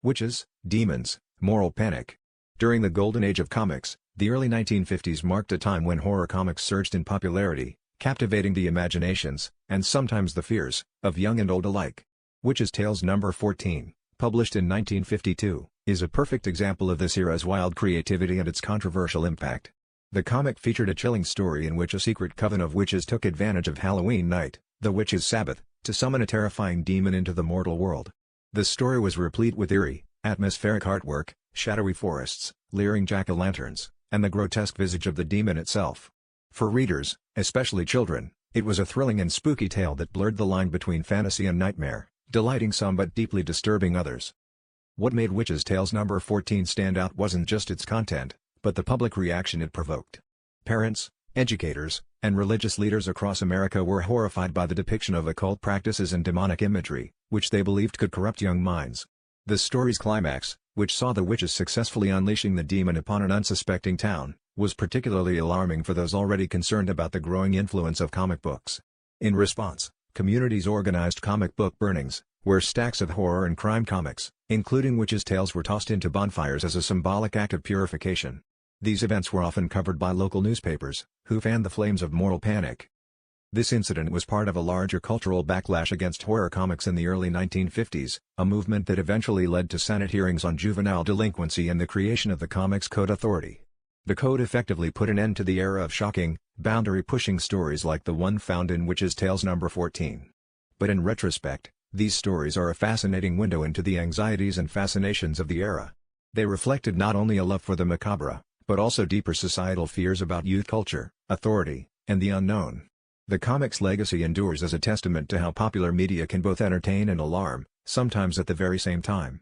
Witches, demons, moral panic. During the golden age of comics, the early 1950s marked a time when horror comics surged in popularity, captivating the imaginations, and sometimes the fears, of young and old alike. Witches' Tales No. 14, published in 1952, is a perfect example of this era's wild creativity and its controversial impact. The comic featured a chilling story in which a secret coven of witches took advantage of Halloween night, the witches' Sabbath, to summon a terrifying demon into the mortal world. The story was replete with eerie, atmospheric artwork, shadowy forests, leering jack-o'-lanterns, and the grotesque visage of the demon itself. For readers, especially children, it was a thrilling and spooky tale that blurred the line between fantasy and nightmare, delighting some but deeply disturbing others. What made Witches' Tales No. 14 stand out wasn't just its content, but the public reaction it provoked. Parents, educators, and religious leaders across America were horrified by the depiction of occult practices and demonic imagery, which they believed could corrupt young minds. The story's climax, which saw the witches successfully unleashing the demon upon an unsuspecting town, was particularly alarming for those already concerned about the growing influence of comic books. In response, communities organized comic book burnings, where stacks of horror and crime comics, including witches' tales, were tossed into bonfires as a symbolic act of purification. These events were often covered by local newspapers, who fanned the flames of moral panic. This incident was part of a larger cultural backlash against horror comics in the early 1950s, a movement that eventually led to Senate hearings on juvenile delinquency and the creation of the Comics Code Authority. The code effectively put an end to the era of shocking, boundary-pushing stories like the one found in Witches' Tales No. 14. But in retrospect, these stories are a fascinating window into the anxieties and fascinations of the era. They reflected not only a love for the macabre, but also deeper societal fears about youth culture, authority, and the unknown. The comic's legacy endures as a testament to how popular media can both entertain and alarm, sometimes at the very same time.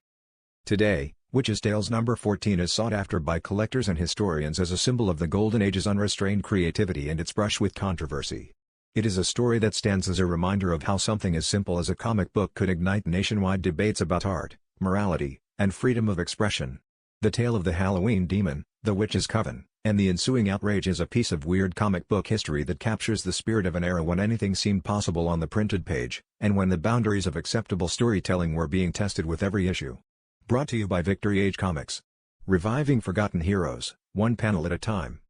Today, Witches' Tales No. 14 is sought after by collectors and historians as a symbol of the Golden Age's unrestrained creativity and its brush with controversy. It is a story that stands as a reminder of how something as simple as a comic book could ignite nationwide debates about art, morality, and freedom of expression. The tale of the Halloween demon, the witches' coven, and the ensuing outrage is a piece of weird comic book history that captures the spirit of an era when anything seemed possible on the printed page, and when the boundaries of acceptable storytelling were being tested with every issue. Brought to you by Victory Age Comics. Reviving forgotten heroes, one panel at a time.